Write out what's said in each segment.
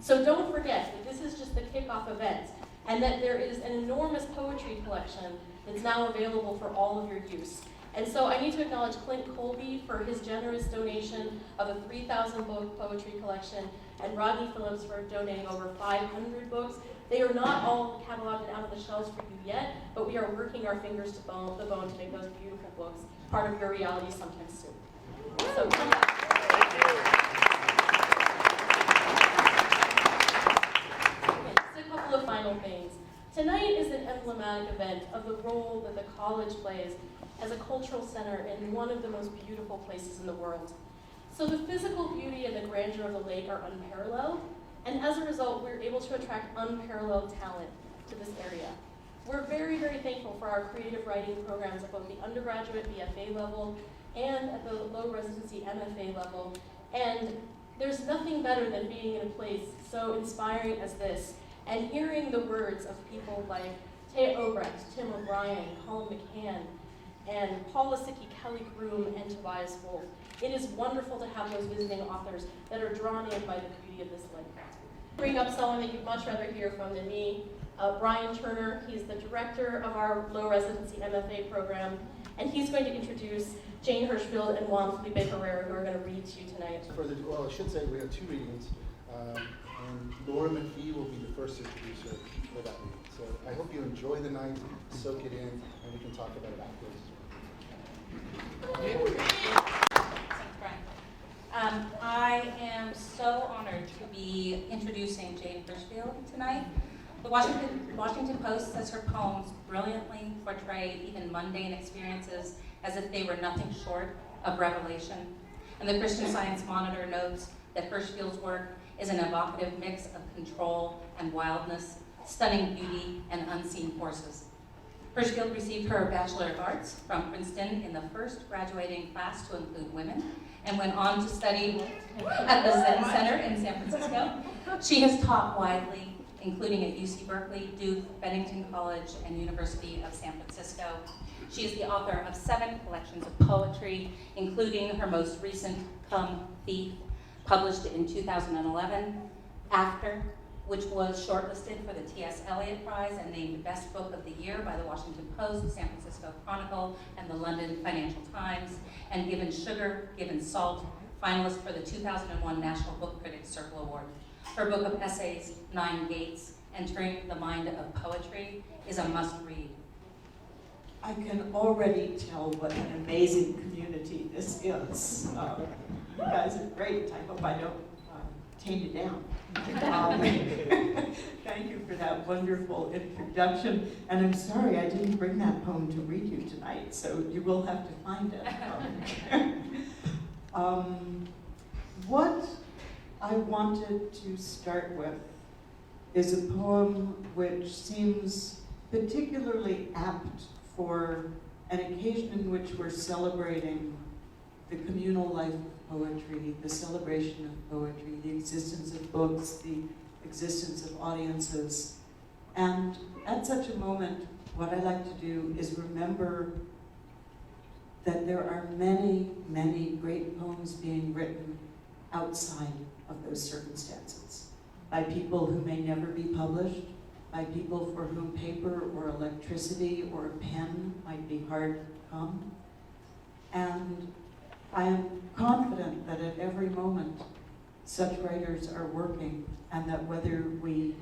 So don't forget that this is just the kickoff event, and that there is an enormous poetry collection that's now available for all of your use. And so I need to acknowledge Clint Colby for his generous donation of a 3,000 book poetry collection, and Rodney Phillips for donating over 500 books. They are not all cataloged and out of the shelves for you yet, but we are working our fingers to the bone to make those beautiful books part of your reality sometime soon. So come back. Okay, just a couple of final things. Tonight is an emblematic event of the role that the college plays as a cultural center in one of the most beautiful places in the world. So the physical beauty and the grandeur of the lake are unparalleled, and as a result, we're able to attract unparalleled talent to this area. We're very, very thankful for our creative writing programs at both the undergraduate BFA level and at the low residency MFA level, and there's nothing better than being in a place so inspiring as this, and hearing the words of people like Taya Obrecht, Tim O'Brien, Colin McCann, and Paul Lasicki, Kelly Groom, and Tobias Wolf. It is wonderful to have those visiting authors that are drawn in by the beauty of this lake. Bring up someone that you'd much rather hear from than me, Brian Turner. He's the director of our low residency MFA program, and he's going to introduce Jane Hirshfield and Juan Felipe Herrera, who are going to read to you tonight. Well, I should say we have two readings, and Laura McPhee will be the first introducer for that reading. So I hope you enjoy the night, soak it in, and we can talk about it afterwards. I am so honored to be introducing Jane Hirshfield tonight. The Washington Post says her poems brilliantly portray even mundane experiences as if they were nothing short of revelation. And the Christian Science Monitor notes that Hirshfield's work is an evocative mix of control and wildness, stunning beauty and unseen forces. Hirshfield received her Bachelor of Arts from Princeton in the first graduating class to include women, and went on to study at the Zen Center in San Francisco. She has taught widely, including at UC Berkeley, Duke, Bennington College, and University of San Francisco. She is the author of 7 collections of poetry, including her most recent, Come Thief, published in 2011, After, which was shortlisted for the T.S. Eliot Prize and named Best Book of the Year by the Washington Post, San Francisco Chronicle, and the London Financial Times, and given Sugar, Given Salt, finalist for the 2001 National Book Critics Circle Award. Her book of essays, 9 Gates, Entering the Mind of Poetry, is a must-read. I can already tell what an amazing community this is. You guys are great. I hope I don't tame you down. Thank you for that wonderful introduction. And I'm sorry I didn't bring that poem to read you tonight, so you will have to find it. What I wanted to start with is a poem which seems particularly apt for an occasion in which we're celebrating the communal life of poetry, the celebration of poetry, the existence of books, the existence of audiences. And at such a moment, what I like to do is remember that there are many, many great poems being written outside of those circumstances, by people who may never be published, by people for whom paper or electricity or a pen might be hard to come. And I am confident that at every moment such writers are working, and that whether we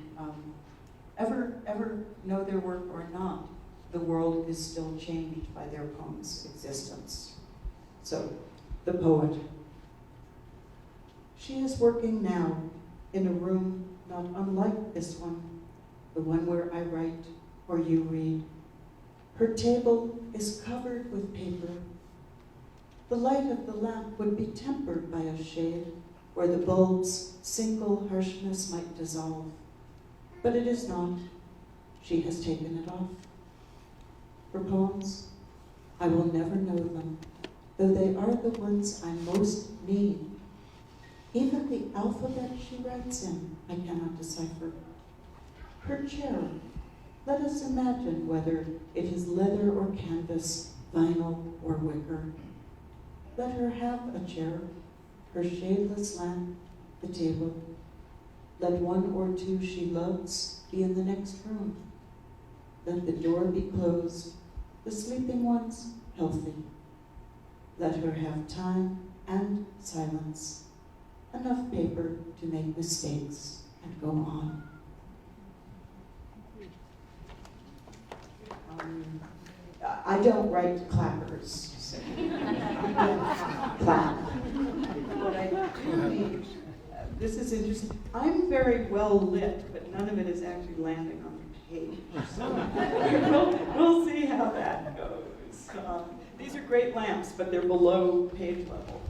ever know their work or not, the world is still changed by their poem's existence. So, the poet. She is working now in a room not unlike this one, the one where I write or you read. Her table is covered with paper. The light of the lamp would be tempered by a shade where the bulb's single harshness might dissolve. But it is not. She has taken it off. Her poems, I will never know them, though they are the ones I most need. Even the alphabet she writes in, I cannot decipher. Her chair, let us imagine whether it is leather or canvas, vinyl or wicker. Let her have a chair, her shadeless lamp, the table. Let one or two she loves be in the next room. Let the door be closed, the sleeping ones healthy. Let her have time and silence, enough paper to make mistakes and go on. I don't write clappers, so clap. But I do need, this is interesting. I'm very well lit, but none of it is actually landing on the page. So we'll see how that goes. These are great lamps, but they're below page level.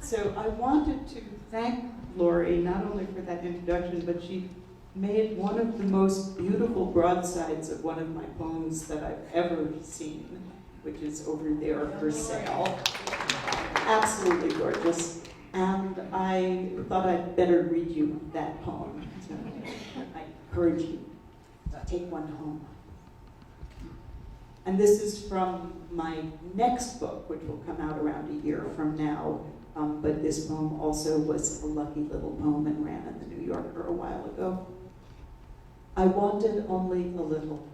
So I wanted to thank Lori not only for that introduction, but she made one of the most beautiful broadsides of one of my poems that I've ever seen, which is over there for sale. Absolutely gorgeous. And I thought I'd better read you that poem. So I encourage you to take one home. And this is from my next book, which will come out around a year from now. But this poem also was a lucky little poem and ran in the New Yorker a while ago. I wanted only a little.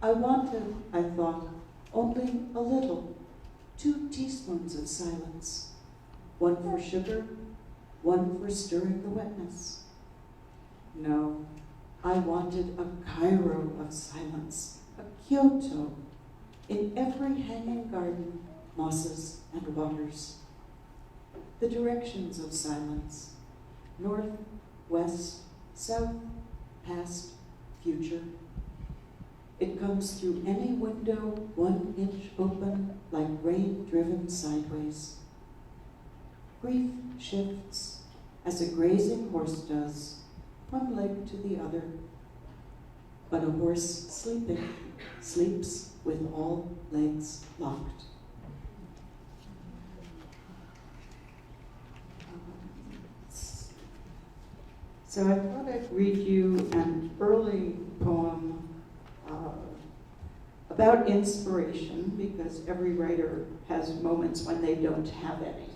I wanted, I thought, only a little. 2 teaspoons of silence. One for sugar, one for stirring the wetness. No, I wanted a Cairo of silence, a Kyoto. In every hanging garden, mosses and waters. The directions of silence, north, west, south, past, future. It comes through any window 1 inch open, like rain driven sideways. Grief shifts as a grazing horse does, one leg to the other. But a horse sleeping sleeps with all legs locked. So I thought I'd read you an early poem about inspiration, because every writer has moments when they don't have any.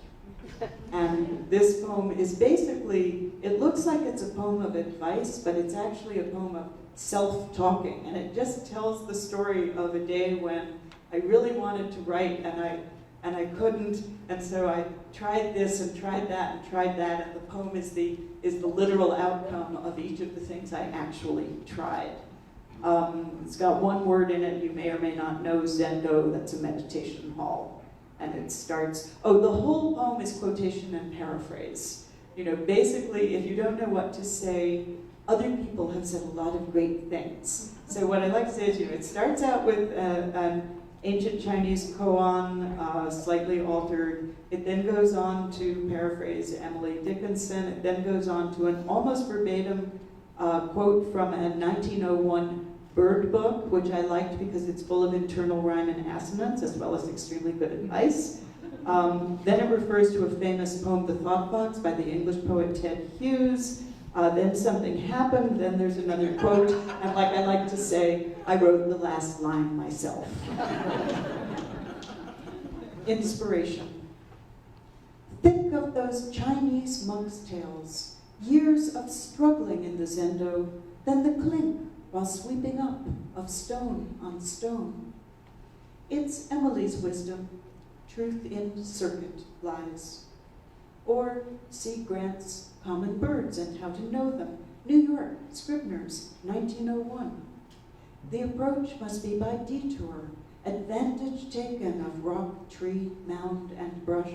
And this poem is basically, it looks like it's a poem of advice, but it's actually a poem of self-talking. And it just tells the story of a day when I really wanted to write and I couldn't, and so I tried this and tried that and tried that, and the poem is the literal outcome of each of the things I actually tried. It's got one word in it you may or may not know, Zendo, that's a meditation hall. And it starts, the whole poem is quotation and paraphrase. You know, basically, if you don't know what to say, other people have said a lot of great things. So what I like to say is, it starts out with an ancient Chinese koan, slightly altered. It then goes on to paraphrase Emily Dickinson. It then goes on to an almost verbatim quote from a 1901 bird book, which I liked because it's full of internal rhyme and assonance, as well as extremely good advice. Then it refers to a famous poem, The Thought Box, by the English poet Ted Hughes. Then something happened, then there's another quote, and like I like to say, I wrote the last line myself. Inspiration. Think of those Chinese monks' tales, years of struggling in the Zendo, then the clink while sweeping up of stone on stone. It's Emily's wisdom, truth in circuit lies. Or C. Grant's Common Birds and How to Know Them, New York, Scribner's, 1901. The approach must be by detour, advantage taken of rock, tree, mound, and brush.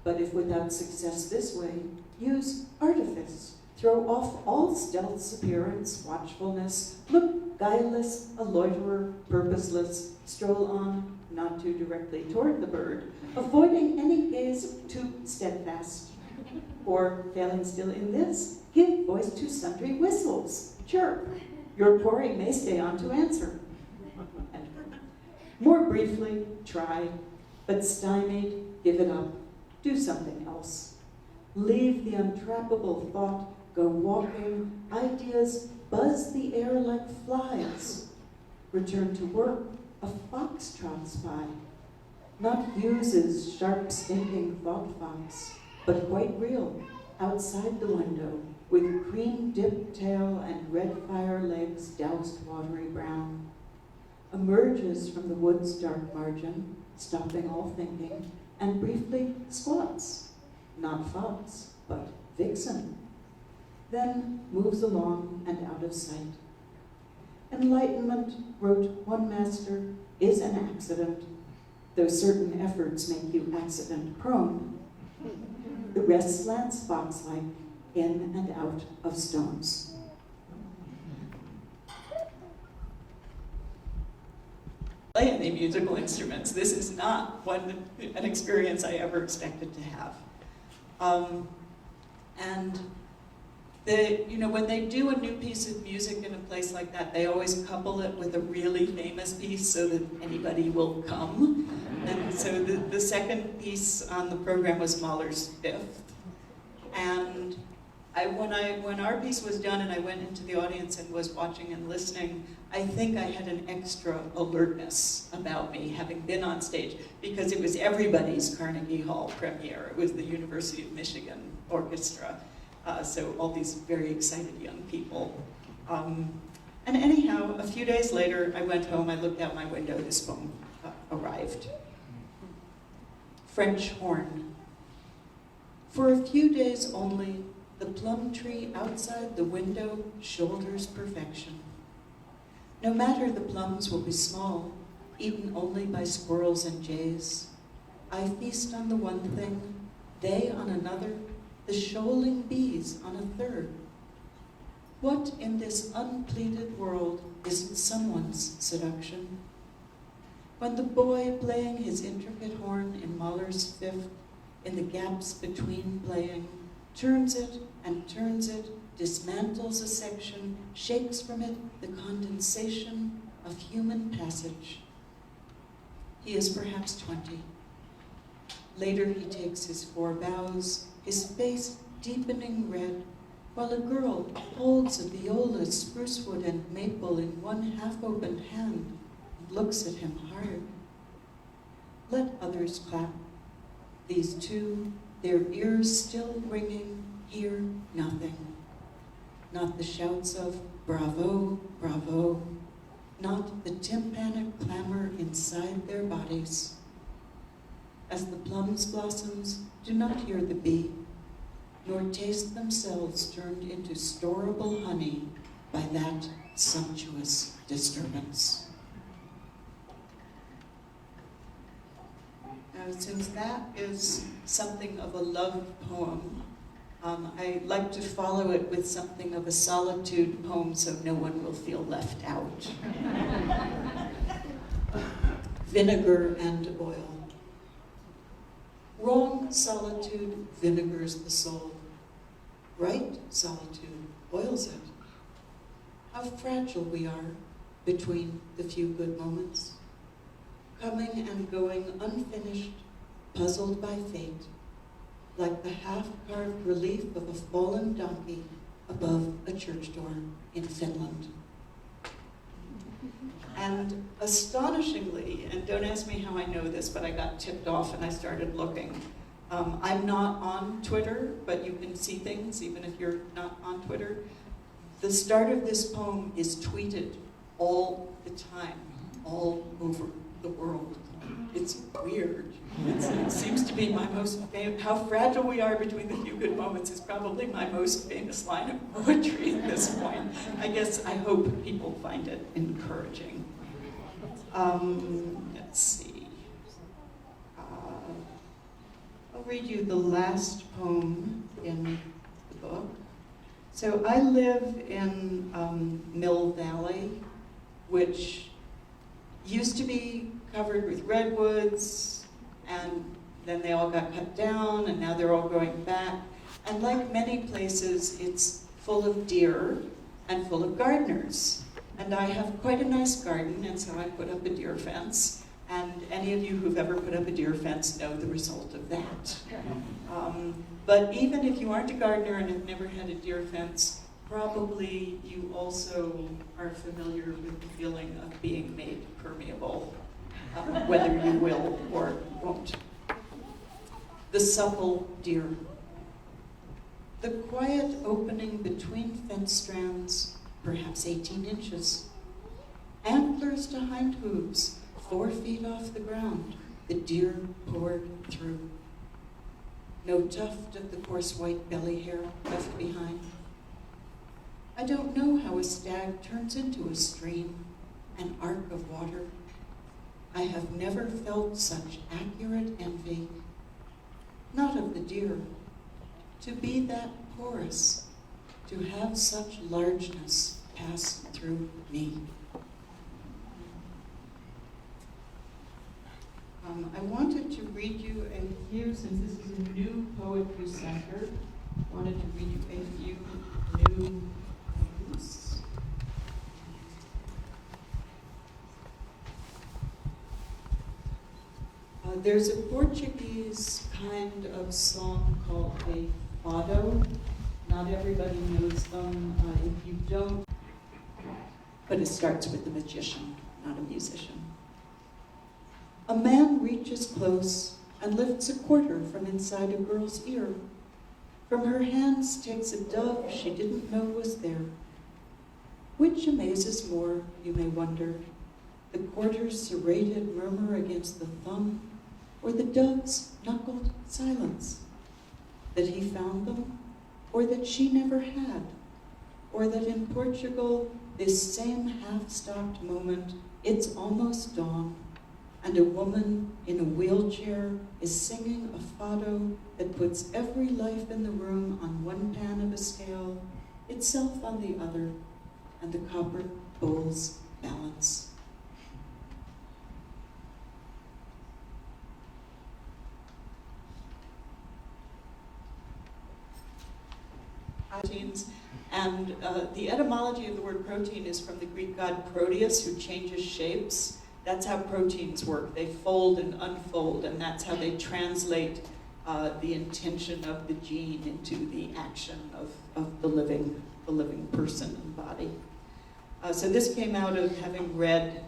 But if without success this way, use artifice. Throw off all stealth's appearance, watchfulness, look guileless, a loiterer, purposeless, stroll on, not too directly toward the bird, avoiding any gaze too steadfast. Or, failing still in this, give voice to sundry whistles, chirp. Your quarry may stay on to answer. More briefly, try, but stymied, give it up, do something else. Leave the untrappable thought, go walking, ideas buzz the air like flies. Return to work, a fox trots by. Not Hughes's sharp, stinking thought fox, but quite real, outside the window, with cream-dipped tail and red fire legs doused watery brown, emerges from the wood's dark margin, stopping all thinking, and briefly squats, not fox, but vixen, then moves along and out of sight. Enlightenment, wrote one master, is an accident, though certain efforts make you accident-prone. The rest slants fox-like in and out of stones. Play any musical instruments. This is not an experience I ever expected to have. And when they do a new piece of music in a place like that, they always couple it with a really famous piece so that anybody will come. And so the second piece on the program was Mahler's Fifth. And when our piece was done and I went into the audience and was watching and listening, I think I had an extra alertness about me having been on stage, because it was everybody's Carnegie Hall premiere. It was the University of Michigan Orchestra. So all these very excited young people. And anyhow, a few days later, I went home, I looked out my window, this poem arrived. French Horn. For a few days only, the plum tree outside the window shoulders perfection. No matter the plums will be small, eaten only by squirrels and jays. I feast on the one thing, they on another, the shoaling bees on a third. What in this unpleaded world isn't someone's seduction? When the boy playing his intricate horn in Mahler's Fifth, in the gaps between playing, turns it and turns it, dismantles a section, shakes from it the condensation of human passage. He is perhaps 20. Later he takes his 4 bows, his face deepening red, while a girl holds a viola, sprucewood, and maple in one half-opened hand and looks at him hard. Let others clap. These two, their ears still ringing, hear nothing. Not the shouts of bravo, bravo, not the tympanic clamor inside their bodies. As the plums blossoms, do not hear the bee, nor taste themselves turned into storable honey by that sumptuous disturbance. Now, since that is something of a love poem, I like to follow it with something of a solitude poem so no one will feel left out. Vinegar and oil. Wrong solitude vinegars the soul. Right solitude oils it. How fragile we are between the few good moments. Coming and going unfinished, puzzled by fate, like the half-carved relief of a fallen donkey above a church door in Finland. And astonishingly, and don't ask me how I know this, but I got tipped off and I started looking. I'm not on Twitter, but you can see things even if you're not on Twitter. The start of this poem is tweeted all the time, all over the world. It's weird. It seems to be my most famous, how fragile we are between the few good moments is probably my most famous line of poetry at this point. I hope people find it encouraging. Let's see. I'll read you the last poem in the book. So I live in Mill Valley, which used to be covered with redwoods, and then they all got cut down, and now they're all going back. And like many places, it's full of deer and full of gardeners. And I have quite a nice garden, and so I put up a deer fence. And any of you who've ever put up a deer fence know the result of that. But even if you aren't a gardener and have never had a deer fence, probably you also are familiar with the feeling of being made permeable, whether you will or won't. The supple deer. The quiet opening between fence strands, perhaps 18 inches. Antlers to hind hooves, 4 feet off the ground, the deer poured through. No tuft of the coarse white belly hair left behind. I don't know how a stag turns into a stream, an arc of water. I have never felt such accurate envy, not of the deer, to be that porous, to have such largeness pass through me. I wanted to read you a few, since this is a new poetry center, wanted to read you a few new poems. There's a Portuguese kind of song called a fado. Not everybody knows them. If you don't, but it starts with a magician, not a musician. A man reaches close and lifts a quarter from inside a girl's ear. From her hands takes a dove she didn't know was there. Which amazes more, you may wonder, the quarter's serrated murmur against the thumb, or the dove's knuckled silence? That he found them, or that she never had, or that in Portugal, this same half-stopped moment, it's almost dawn, and a woman in a wheelchair is singing a fado that puts every life in the room on one pan of a scale, itself on the other, and the copper bowls balance. Proteins, and the etymology of the word protein is from the Greek god Proteus, who changes shapes. That's how proteins work. They fold and unfold, and that's how they translate the intention of the gene into the action of the living person and body. So this came out of having read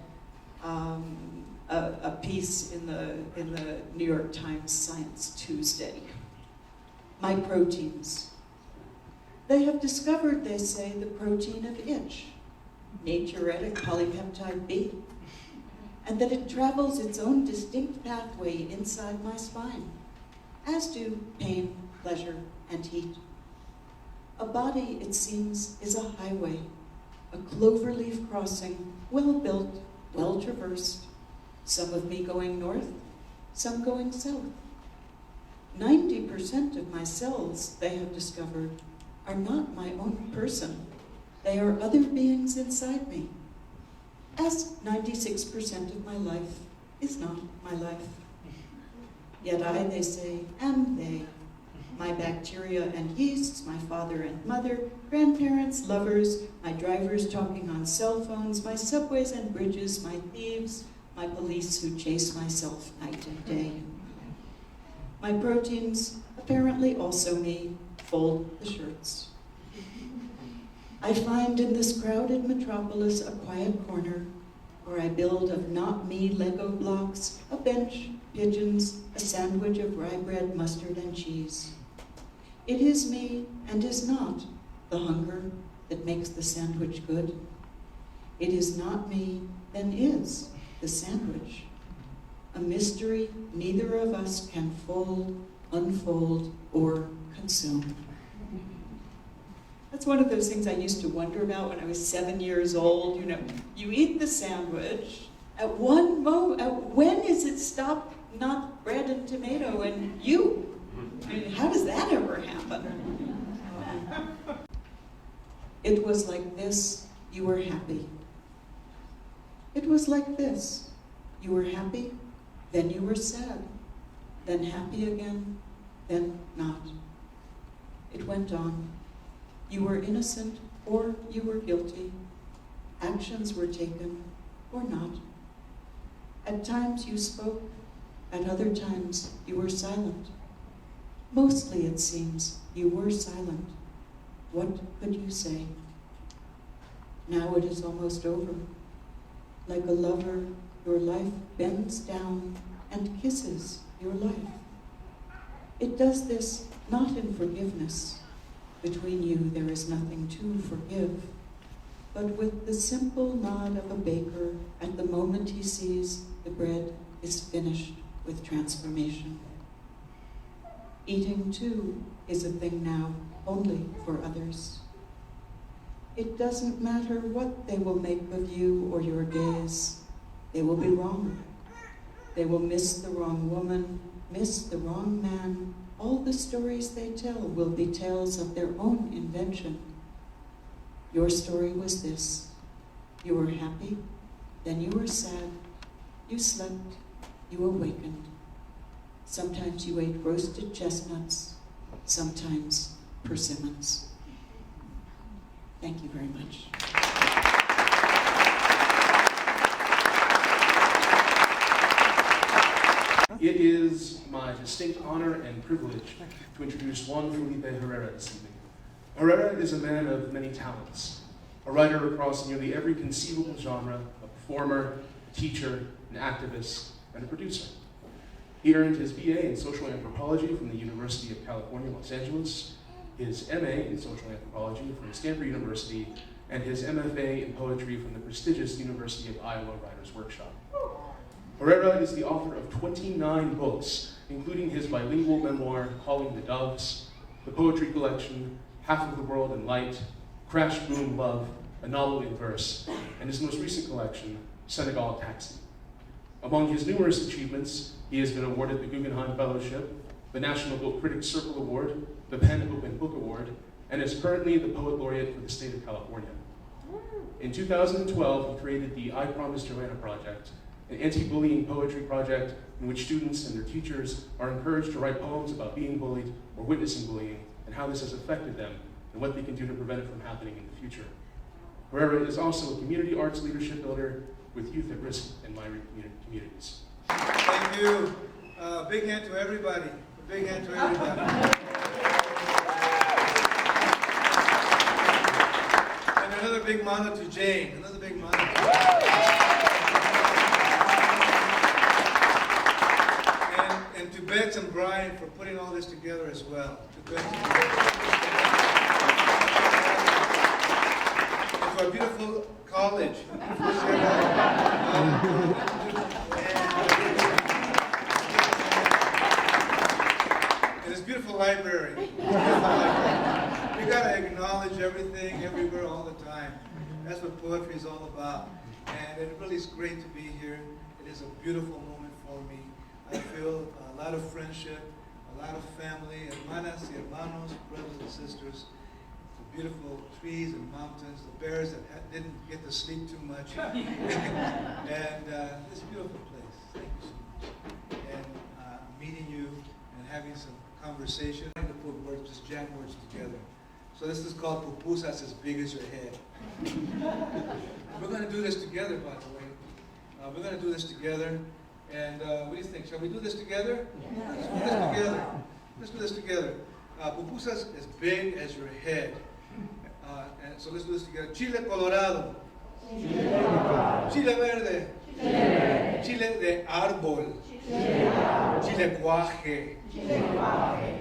a piece in the New York Times Science Tuesday. My proteins. They have discovered, they say, the protein of itch, natriuretic polypeptide B, and that it travels its own distinct pathway inside my spine, as do pain, pleasure, and heat. A body, it seems, is a highway, a cloverleaf crossing, well-built, well-traversed, some of me going north, some going south. 90% of my cells, they have discovered, are not my own person. They are other beings inside me, as 96% of my life is not my life. Yet I, they say, am they, my bacteria and yeasts, my father and mother, grandparents, lovers, my drivers talking on cell phones, my subways and bridges, my thieves, my police who chase myself night and day. My proteins, apparently also me, fold the shirts. I find in this crowded metropolis a quiet corner where I build of not me Lego blocks, a bench, pigeons, a sandwich of rye bread, mustard, and cheese. It is me and is not the hunger that makes the sandwich good. It is not me, then is the sandwich. A mystery neither of us can fold, unfold, or consume. That's one of those things I used to wonder about when I was 7 years old. You know, you eat the sandwich, at one moment, when is it stop not bread and tomato and you? I mean, how does that ever happen? It was like this, you were happy. It was like this, you were happy, then you were sad, then happy again, then not. It went on. You were innocent or you were guilty. Actions were taken or not. At times you spoke, at other times you were silent. Mostly, it seems, you were silent. What could you say? Now it is almost over. Like a lover, your life bends down and kisses your life. It does this not in forgiveness, Between you there is nothing to forgive, but with the simple nod of a baker at the moment he sees the bread is finished with transformation. Eating too is a thing now only for others. It doesn't matter what they will make of you or your days. They will be wrong. They will miss the wrong woman, miss the wrong man. All the stories they tell will be tales of their own invention. Your story was this. You were happy, then you were sad. You slept, you awakened. Sometimes you ate roasted chestnuts, sometimes persimmons. Thank you very much. It is my distinct honor and privilege to introduce Juan Felipe Herrera this evening. Herrera is a man of many talents, a writer across nearly every conceivable genre, a performer, a teacher, an activist, and a producer. He earned his BA in social anthropology from the University of California, Los Angeles, his MA in social anthropology from Stanford University, and his MFA in poetry from the prestigious University of Iowa Writers' Workshop. Herrera is the author of 29 books, including his bilingual memoir, Calling the Doves, the poetry collection, Half of the World in Light, Crash Boom Love, a novel in verse, and his most recent collection, Senegal Taxi. Among his numerous achievements, he has been awarded the Guggenheim Fellowship, the National Book Critics Circle Award, the PEN Open Book Award, and is currently the Poet Laureate for the state of California. In 2012, he created the I Promise Joanna Project, an anti-bullying poetry project in which students and their teachers are encouraged to write poems about being bullied or witnessing bullying and how this has affected them and what they can do to prevent it from happening in the future. Herrera is also a community arts leadership builder with youth at risk in migrant communities. Thank you. Big hand to everybody. A big hand to everybody. And another big mano to Jane. Another big mano. And to Beth and Brian for putting all this together as well. To Beth and to our beautiful college. And this beautiful library. We gotta acknowledge everything, everywhere, all the time. That's what poetry is all about. And it really is great to be here. It is a beautiful moment for me. I feel a lot of friendship, a lot of family, hermanas y hermanos, brothers and sisters, the beautiful trees and mountains, the bears that didn't get to sleep too much, and this beautiful place. Thank you so much. And meeting you and having some conversation, trying to put words, just jam words together. So this is called pupusas as big as your head. We're going to do this together, by the way. We're going to do this together. And what do you think? Shall we do this together? Yeah. Let's do this together. Let's do this together. Pupusas as big as your head. And so let's do this together. Chile colorado. Chile verde. Chile de árbol. Chile cuaje.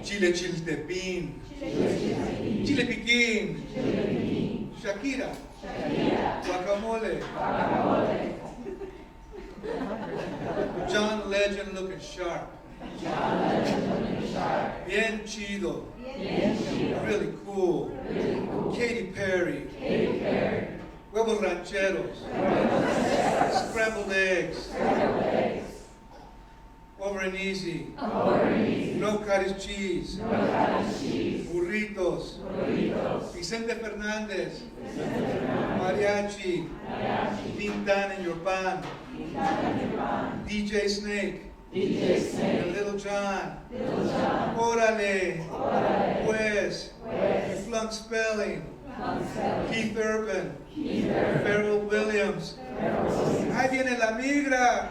Chile chiltepín. Chile piquín. Shakira. Guacamole. John Legend looking sharp. Bien chido. Really cool. Katy Perry. Huevos rancheros. Scrambled eggs. Over and easy. No cottage cheese. Burritos. Vicente Fernandez. Mariachi. Tintan in your pan. DJ Snake. And Little John. Órale. Pues. You flunked spelling. Keith Urban. Pharrell Williams. Ahí viene la migra.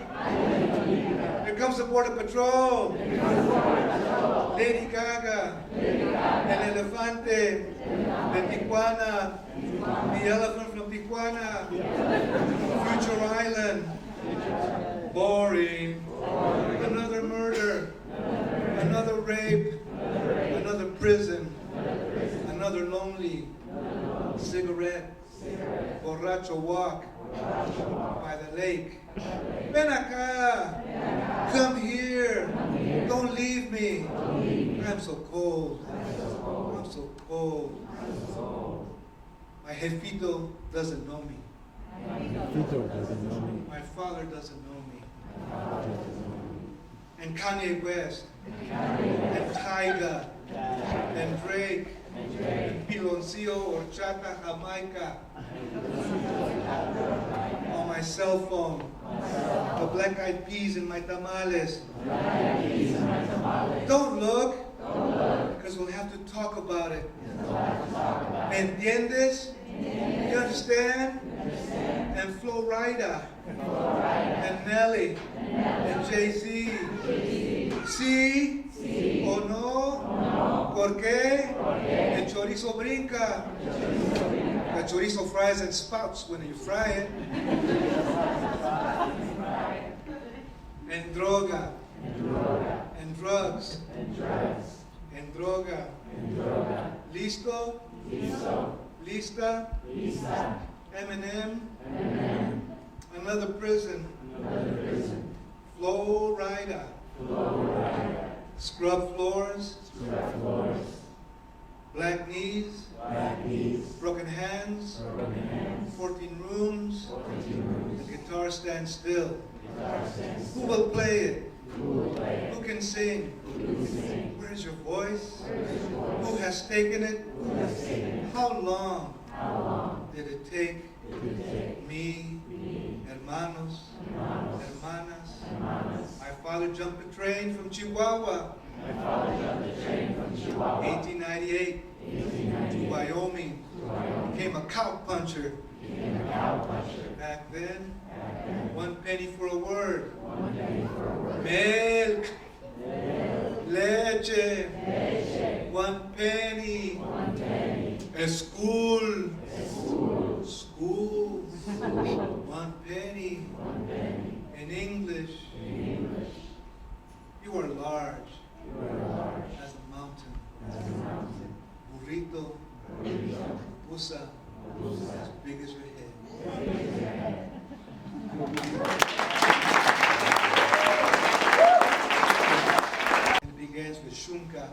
Here comes the Border Patrol. Lady Gaga. El Elefante. De Tijuana. The elephant from Tijuana. Future Island. Boring. Another murder. Another rape. Another prison. another lonely cigarette, borracho walk by the lake. Ven acá, come here, don't leave me. I'm so cold, I'm so cold. My jefito doesn't know me. My father doesn't know me. And Kanye West, and Tyga, and Drake, and Piloncillo, Horchata, Jamaica. On my cell phone, the black eyed peas in my tamales. Don't look, because we'll have to talk about it. ¿Me entiendes? You understand? And Flo Rida, and Nelly, and Jay-Z. ¿Sí? ¿O no? ¿Por qué? El chorizo brinca. The chorizo fries and spouts when you fry it. And droga. And drugs. And droga. ¿Listo? Lista? Eminem? Another prison. Flo Rida. Scrub floors. Black knees. Broken hands. 14 rooms. The guitar stands still. Who will play it? Who can sing? Where is your voice? Who has taken it? How long did it take? Me, hermanos, hermanas. My father jumped a train from Chihuahua. 1898 to Wyoming. Became a cow puncher. Back then, 1 penny for a word. Milk. Leche. 1 penny. School. School. 1 penny. In English. You are large. As a mountain. Burrito. Pusa. As big as your head. It begins with Shunka,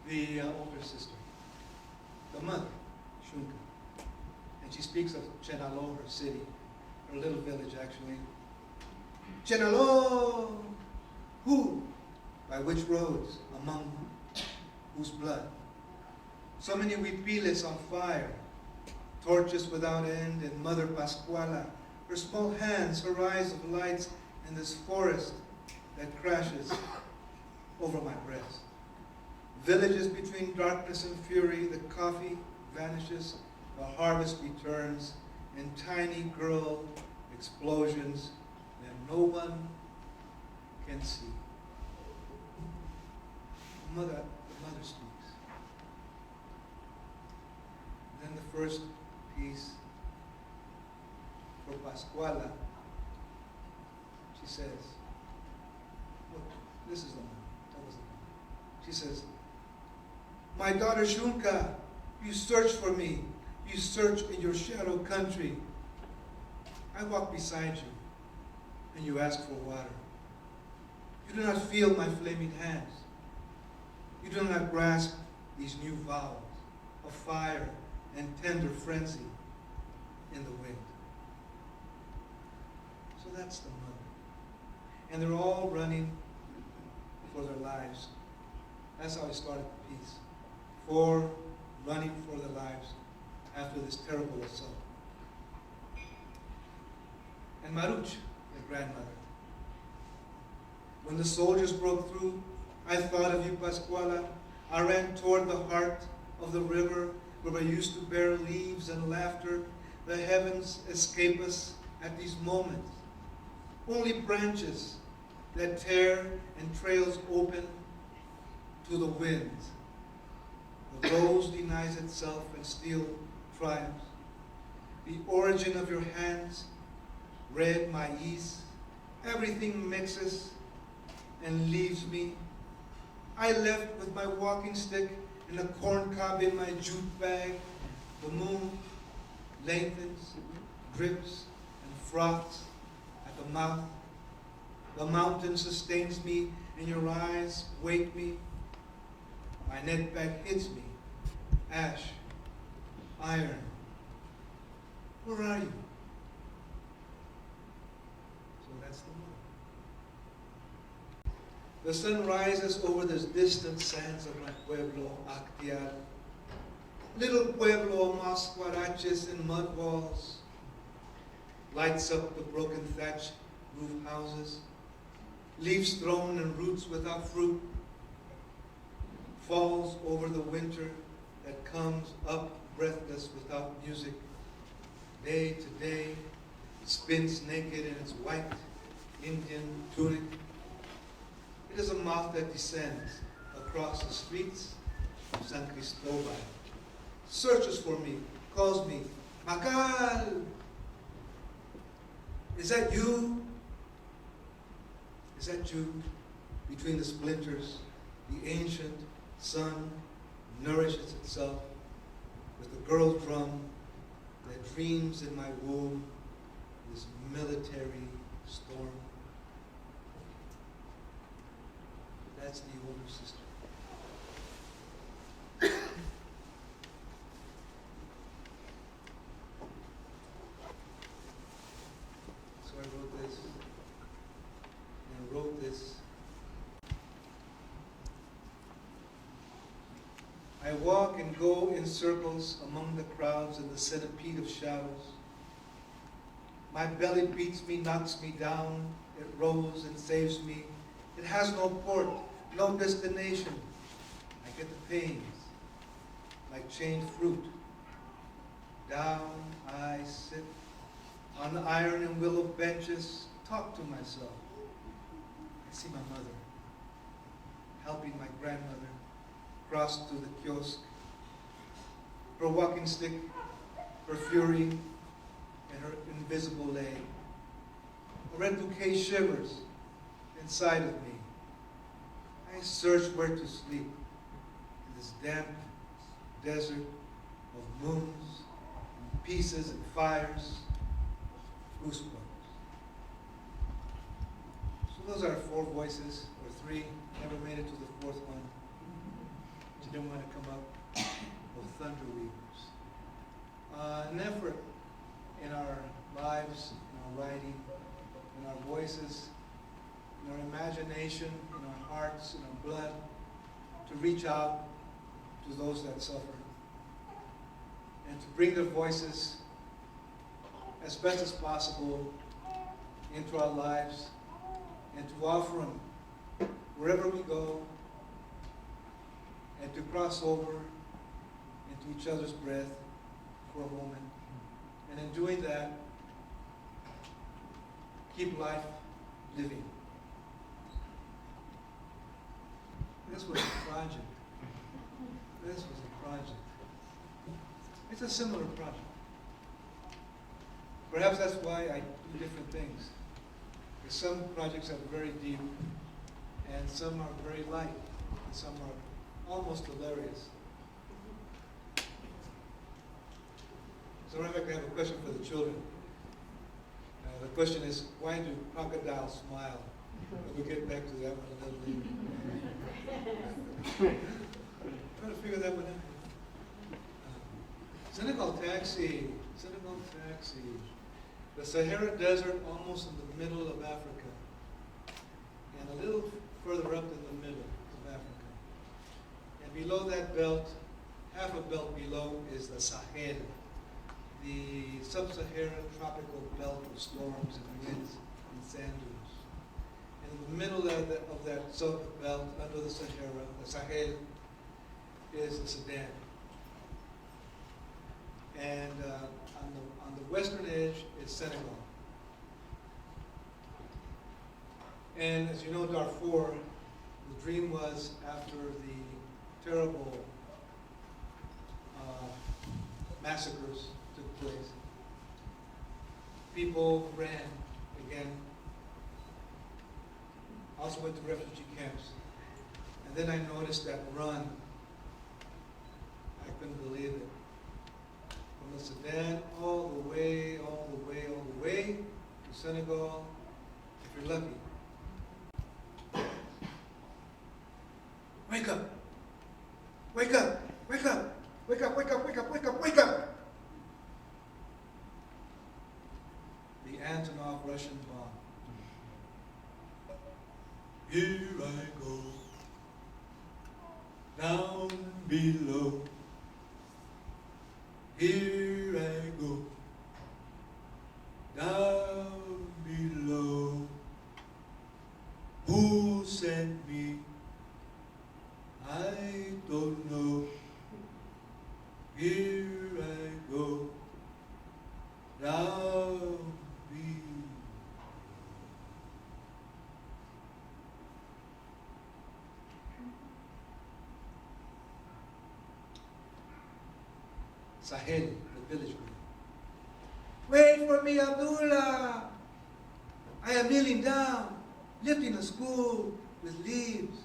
the older sister, the mother, Shunka. And she speaks of Chenalo, her city, her little village actually. Chenalo! Who? By which roads? Among whose blood? So many huipiles on fire, torches without end, and Mother Pascuala, her small hands, her eyes of lights in this forest that crashes over my breast. Villages between darkness and fury, the coffee vanishes, the harvest returns, and tiny girl explosions that no one can see. The mother speaks. Then the first piece for Pascuala, she says, look, this is the one. That was the one. She says, my daughter Shunka, you search for me. You search in your shadow country. I walk beside you, and you ask for water. You do not feel my flaming hands. You do not grasp these new vows of fire and tender frenzy in the wind. So that's the mother. And they're all running for their lives. That's how I started the piece. 4 running for their lives after this terrible assault. And Maruch, their grandmother. When the soldiers broke through, I thought of you, Pascuala. I ran toward the heart of the river where we used to bear leaves and laughter. The heavens escape us at these moments. Only branches that tear and trails open to the wind. The rose denies itself and still triumphs. The origin of your hands, red maíz, everything mixes and leaves me. I left with my walking stick in the corn cob in my jute bag. The moon lengthens, drips, and froths at the mouth. The mountain sustains me, and your eyes wake me. My net bag hits me. Ash, iron. Where are you? So that's the moon. The sun rises over the distant sands of my pueblo, Actial. Little pueblo, moss guaraches and mud walls. Lights up the broken thatch roof houses. Leaves thrown and roots without fruit. Falls over the winter that comes up breathless without music. Day to day, spins naked in its white Indian tunic. It is a mouth that descends across the streets of San Cristobal. Searches for me, calls me, Macal! Is that you? Is that you? Between the splinters, the ancient sun nourishes itself with the girl drum that dreams in my womb this military storm. That's the older sister. So I wrote this, and I wrote this. I walk and go in circles among the crowds in the centipede of shadows. My belly beats me, knocks me down. It rolls and saves me. It has no port, no destination. I get the pains, like chained fruit. Down I sit on the iron and willow benches, talk to myself. I see my mother helping my grandmother cross to the kiosk. Her walking stick, her fury, and her invisible leg. A red bouquet shivers inside of me. I search where to sleep in this damp desert of moons, and pieces and fires, goosebumps. So those are 4 voices, or 3. Never made it to the 4th one. Didn't want to come up with Thunder Weavers. An effort in our lives, in our writing, in our voices, in our imagination, in our hearts, in our blood, to reach out to those that suffer and to bring their voices as best as possible into our lives and to offer them wherever we go, and to cross over into each other's breath for a moment. And in doing that, keep life living. This was a project. This was a project. It's a similar project. Perhaps that's why I do different things. Because some projects are very deep, and some are very light, and some are almost hilarious. So I have a question for the children. The question is, why do crocodiles smile? We'll get back to that one a little later. Try to figure that one out. Senegal taxi. Senegal taxi. The Sahara Desert, almost in the middle of Africa, and a little further up in the middle of Africa. And below that belt, half a belt below, is the Sahel, the sub-Saharan tropical belt of storms and winds and sand dunes. And in the middle of that sub-belt, under the Sahel, is the Sudan. And on the western edge is Senegal. And as you know, Darfur, the dream was after the terrible massacres took place, people ran again, also went to refugee camps. And then I noticed that run Here I go, down below. Here I go, down below. Who sent me? I don't know. Here I go, down below. Sahel, the village girl. Wait for me, Abdullah. I am kneeling down, lifting a school with leaves,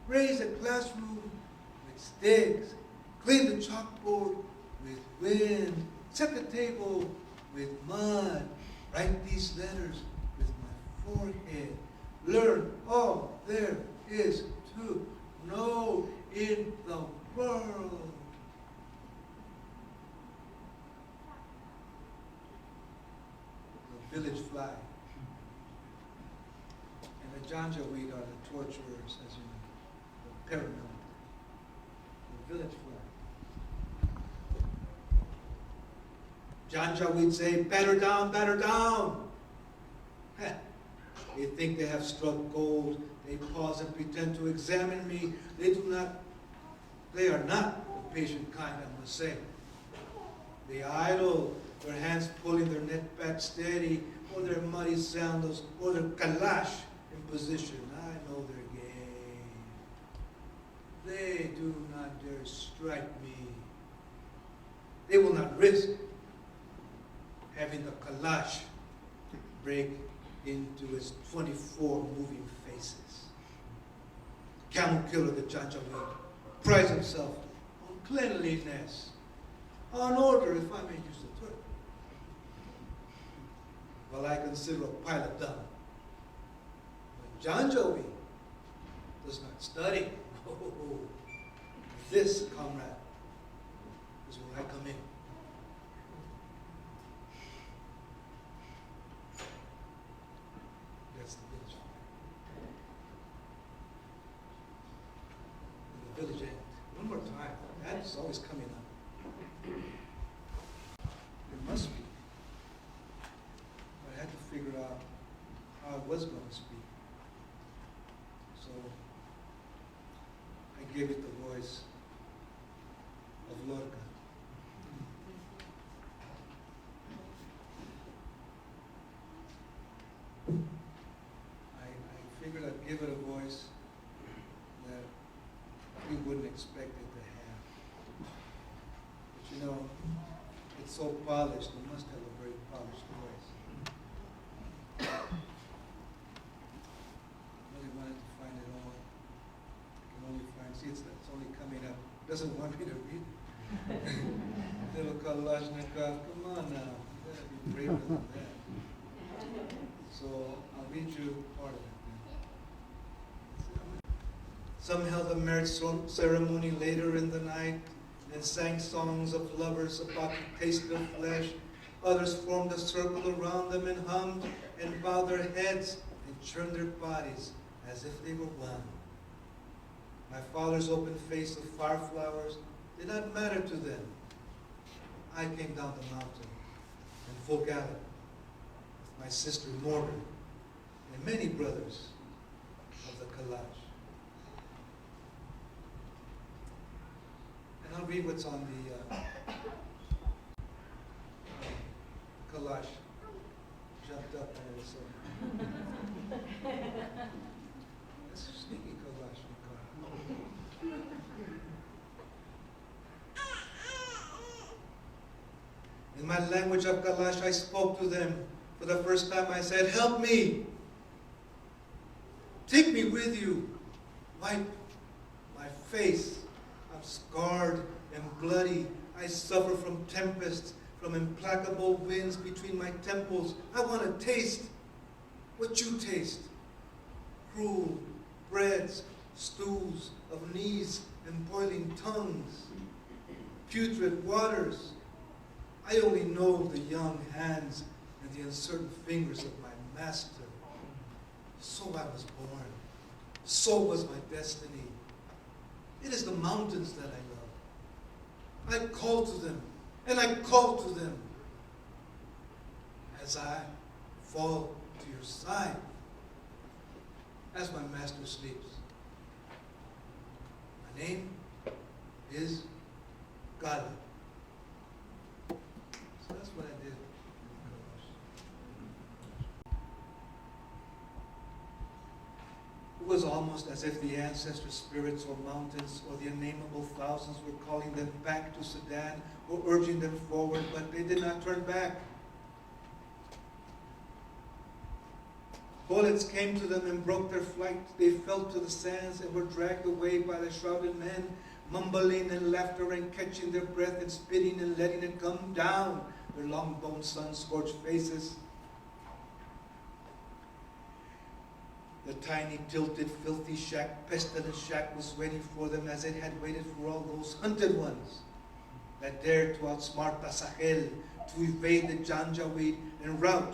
raise a classroom with sticks, clean the chalkboard with wind, set the table with mud, write these letters with my forehead, learn all there is to know in the world. The village fly and the Janjaweed are the torturers, as you know, the paramount. The village fly. Janjaweed say, batter down, batter down. Heh. They think they have struck gold. They pause and pretend to examine me. They are not the patient kind, I must say. They idle, their hands pulling their net back steady, or their muddy sandals, or their kalash in position. I know their game. They do not dare strike me. They will not risk having the kalash break into its 24 moving faces. Camel killer, the Janjaweed, prides himself on cleanliness, on order, if I may use the term. Well, I consider a pile of dung. But Janjaweed does not study. Oh, this, comrade, is where I come in. That's the village. And the village end. One more time. That's always coming up. It must be. I had to figure out how I was going to speak. So I gave it the voice of Lorca. I figured I'd give it a voice that we wouldn't expect it to have. But you know, it's so polished, it must have a very polished voice. I really wanted to find it all. I can only find, see, it's only coming up. It doesn't want me to read it. Little Kalashnikov, come on now. You gotta be braver than that. So I'll read you part of it. Some held a marriage ceremony later in the night and sang songs of lovers about to taste their flesh. Others formed a circle around them and hummed and bowed their heads and churned their bodies as if they were one. My father's open face of fire flowers did not matter to them. I came down the mountain in full gallop with my sister Morgan and many brothers of the Kalash. And I'll read what's on the Kalash. Jumped up and it was so. That's a sneaky Kalash. In my language of Kalash, I spoke to them. For the first time I said, help me. Take me with you. Wipe my face. I'm scarred and bloody. I suffer from tempests, from implacable winds between my temples. I want to taste what you taste. Cruel breads, stews of knees and boiling tongues. Putrid waters. I only know the young hands and the uncertain fingers of my master. So I was born. So was my destiny. It is the mountains that I love. I call to them, and I call to them as I fall to your side, as my master sleeps. My name is Gala. So that's what I did. It was almost as if the ancestor spirits or mountains or the unnameable thousands were calling them back to Sudan or urging them forward, but they did not turn back. Bullets came to them and broke their flight. They fell to the sands and were dragged away by the shrouded men, mumbling and laughter and catching their breath and spitting and letting it come down their long-boned sun-scorched faces. The tiny, tilted, filthy shack, pestilent shack, was waiting for them as it had waited for all those hunted ones that dared to outsmart the Sahel, to evade the Janjaweed en route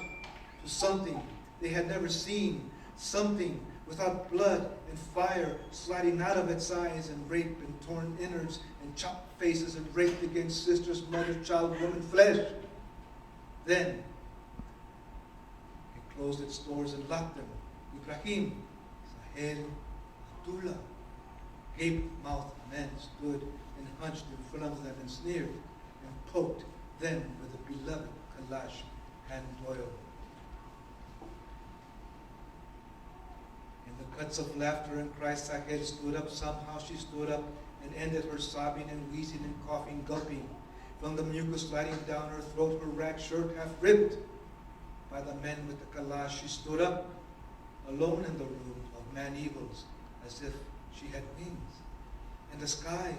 to something they had never seen, something without blood and fire sliding out of its eyes, and rape and torn innards and chopped faces and raped against sisters, mother, child, woman, flesh. Then it closed its doors and locked them. Ibrahim, Sahel, Abdullah, gape-mouthed men stood and hunched in front of them and sneered and poked them with the beloved Kalash hand oil. In the cuts of laughter and cries, Sahel stood up. Somehow she stood up and ended her sobbing and wheezing and coughing, gulping. From the mucus sliding down her throat, her rag shirt half ripped by the men with the Kalash, she stood up, alone in the room of man-eagles, as if she had wings, and the sky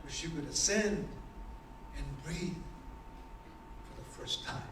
where she could ascend and breathe for the first time.